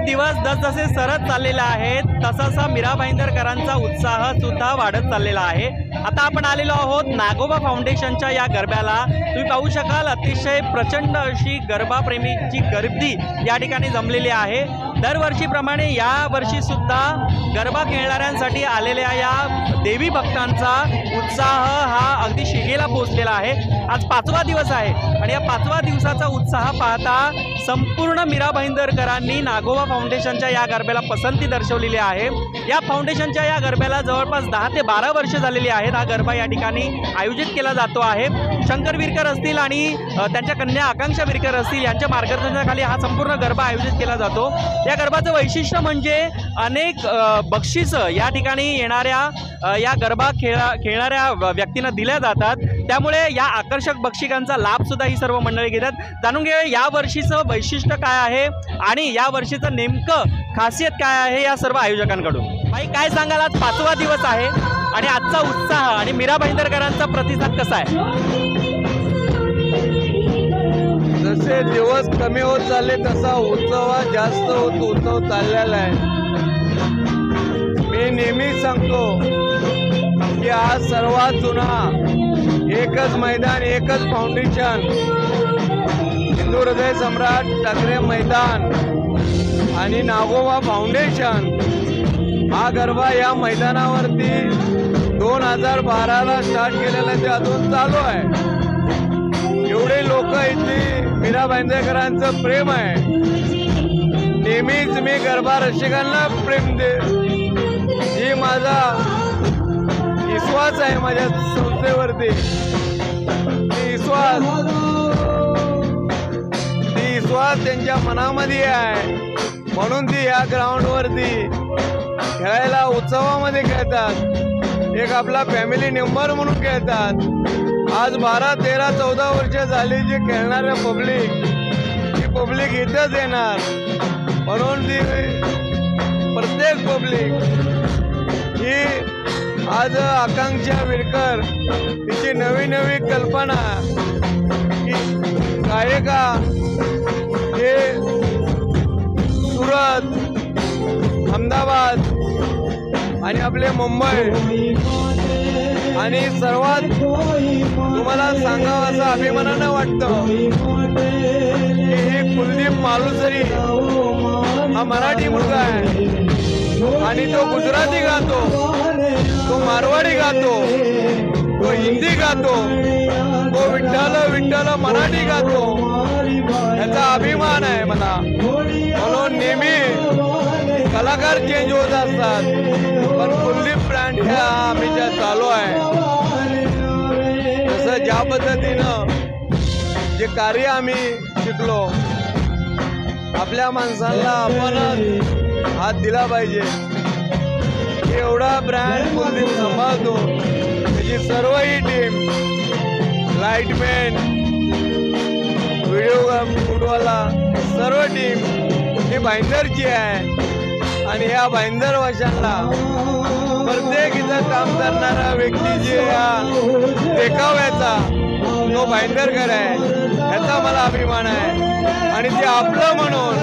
दिवस जसजसे सरत चाललेले आहेत तसा मीरा भाईंदरकरांचा उत्साह सुद्धा वाढत चाललेला आहे। आता आपण आलेलो आहोत नागोबा फाउंडेशनच्या या गरब्याला। तुम्ही पाहू शकाल अतिशय प्रचंड अशी गरबाप्रेमीची गर्दी या ठिकाणी जमलेली आहे। दरवर्षीप्रमाणे या वर्षी सुद्धा गरबा खेळणाऱ्यांसाठी आलेल्या या देवी भक्तांचा उत्साह हा अगदी शिगेला पोहोचलेला आहे। आज 5वा दिवस आहे आणि या 5व्या दिवसाचा उत्साह पाहता संपूर्ण मीरा भाईंदरकरांनी नागोबा फाउंडेशनच्या या गरब्याला पसंती दर्शवलेली आहे। या फाउंडेशनच्या या गरब्याला जवळपास 10 ते 12 वर्ष झालेली आहेत। हा गरबा या ठिकाणी आयोजित केला जातो आहे। शंकर विरकर असतील आणि त्यांच्या कन्या आकांक्षा विरकर असतील यांच्या मार्गदर्शनाखाली हा संपूर्ण गरबा आयोजित केला जातो। या गरबाचं वैशिष्ट्य म्हणजे अनेक बक्षिसं या ठिकाणी येणाऱ्या या गरबा खेळणाऱ्या व्यक्तींना दिल्या जातात। त्यामुळे या आकर्षक बक्षिसांचा लाभ सुद्धा ही सर्व मंडळी घेतात। जाणून घेऊया या वर्षीचं वैशिष्ट्य काय आहे आणि या वर्षीचं नेमकं खासियत काय आहे या सर्व आयोजकांकडून। भाई काय सांगाल, आज 5वा दिवस आहे आणि आजचा उत्साह आणि मीरा भाईंदरकरांचा प्रतिसाद कसा आहे? जसे दिवस कमी होत चालले तसा उत्सव जास्त उत्सव चाललेला आहे। मी नेहमी सांगतो की आज सर्वात जुना एकच मैदान एकच फाउंडेशन हिंदू हृदय सम्राट ठाकरे मैदान आणि नागोबा फाउंडेशन हा गरबा या मैदानावरती 2012ला स्टार्ट केलेला ते अजून चालू आहे। एवढे लोक इथली मीरा भाईंदरकरांचं प्रेम आहे। नेहमीच मी गरबा रसिकांना प्रेम दे ही माझा विश्वास आहे माझ्या संस्थेवरती। विश्वास त्यांच्या मनामध्ये आहे म्हणून ती या ग्राउंडवरती खेळायला उत्सवामध्ये खेळतात। एक आपला फॅमिली मेंबर म्हणून खेळतात। आज 12, 13, 14 वर्ष झाली जी खेळणाऱ्या पब्लिक इथंच येणार म्हणून ती प्रत्येक पब्लिक ही आज आकांक्षा विरकर तिची नवी कल्पना की गायिका हे सुरत, अहमदाबाद आणि आपले मुंबई आणि सर्वात तुम्हाला सांगावं असं अभिमानानं वाटतं की हे कुलदीप मालुसरी हा मराठी मुलगा आहे आणि तो गुजराती गातो, तो मारवाडी गातो, तो हिंदी गातो, तो विठ्ठल मराठी गातो। याचा अभिमान आहे मला। म्हणून नेहमी कलाकार चेंज होत असतात पण कुलदीप ब्रँड ह्या आम्हीच्या चालू आहे। तसं ज्या पद्धतीनं जे कार्य आम्ही शिकलो आपल्या माणसांना आपण हात दिला पाहिजे। एवढा ब्रँड कुलदीप सांभाळतो, त्याची सर्व ही टीम लाईटमॅन, व्हिडिओ फुटवाला सर्व टीम ही भाईंदरची आहे आणि या भाईंदर वर्षांना प्रत्येक इथं काम करणारा व्यक्ती जे या देखाव्याचा तो भाईंदरकर आहे याचा मला अभिमान आहे आणि ते आपलं म्हणून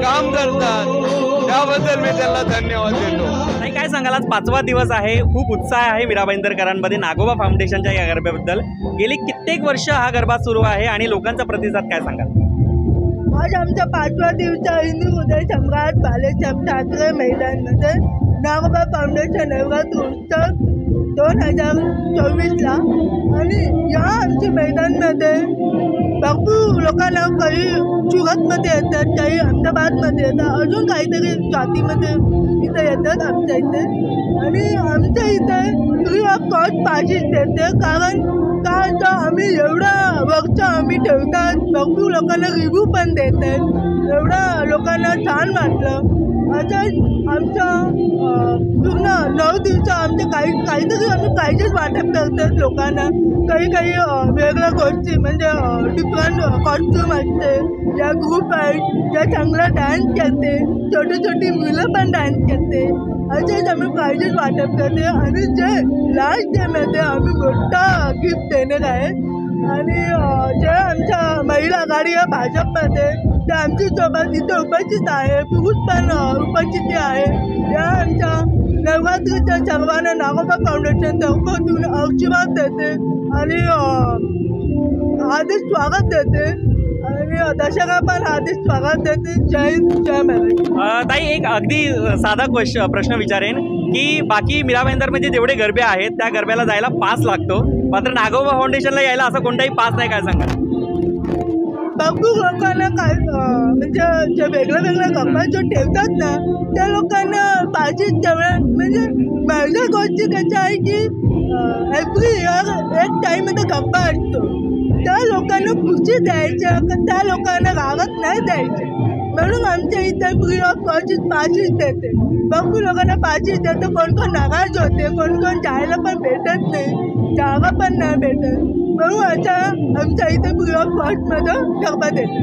काम करतात त्याबद्दल मी त्यांना धन्यवाद देतो। नाही काय सांगाल, आज 5वा दिवस आहे, खूप उत्साह आहे मीरा भाईंदरकरांमध्ये नागोबा फाउंडेशनच्या या गरब्याबद्दल। गेली कित्येक वर्ष हा गरबा सुरू आहे आणि लोकांचा प्रतिसाद काय सांगाल? आज आमचा 5वा दिवस हिंदू हृदय सम्राट बाळासाहेब ठाकरे मैदानमध्ये नागोबा फाउंडेशन नवरात्र उत्सव 2024ला आणि या आमच्या मैदानमध्ये भरपूर लोकांना काही सुरतमध्ये येतात, काही अहमदाबादमध्ये येतात, अजून काहीतरी जातीमध्ये इथे येतात आमच्या इथे। आणि आमच्या इथे फ्री ऑफ कॉस्ट पासेस देते कारण का तर आम्ही एवढा वर्ष आम्ही ठेवतात, भरपूर लोकांना रिव्ह्यू पण देतात, एवढा लोकांना छान वाटलं। असंच आमचं पूर्ण 9 दिवस आमचे काहीतरी आम्ही प्राइजेस वाटप करतात लोकांना। काही वेगळ्या गोष्टी म्हणजे डिफरंट कॉस्ट्यूम असते, या ग्रुप आहेत ज्या चांगला डान्स करते, छोटी मुलं पण डान्स करते, असेच आम्ही प्राइजेस वाटप करते आणि जे लास्ट डेमध्ये आम्ही मोठा गिफ्ट देणार आहे आणि जे आमच्या महिला आघाडी आहे भाजपमध्ये ते आमची सोबत इथे उपस्थित आहे. पुरुष पण उपस्थिती आहे. या आमच्या नवरात्रीच्या सर्वांना नागोबा फाउंडेशन तर्फे आशीर्वाद देते आणि हार्दिक स्वागत देते आणि दर्शका पण हार्दिक स्वागत देते. जय हिंद, जय महाराष्ट्र. ताई, एक अगदी साधा प्रश्न विचारेन की बाकी मीरा भाईंदरमध्ये जेवढे गरबे आहेत त्या गरब्याला जायला पास लागतो, मात्र नागोबा फाउंडेशनला यायला असा कोणताही पास नाही, काय सांगा? भरपूर लोकांना काय म्हणजे जे वेगळ्या गप्पा जो ठेवतात ना त्या लोकांना पाहिजे तेवढ्या म्हणजे पहिल्या गोष्टी कशा आहे की एव्हरी इयर एक टाईममध्ये गप्पा असतो. त्या लोकांना खुशी द्यायच्या त्या लोकांना रागत नाही द्यायचे. म्हणून आमच्या इथे फ्री ऑफ कॉस्ट पाचीच देते. भरपूर लोकांना पाचीच देते. कोण कोण नाराज होते, कोण कोण जायला पण भेटत नाही, जागा पण नाही भेटत. म्हणून आता आमच्या इथे फ्री ऑफ कॉस्टमध्ये गरबा देते.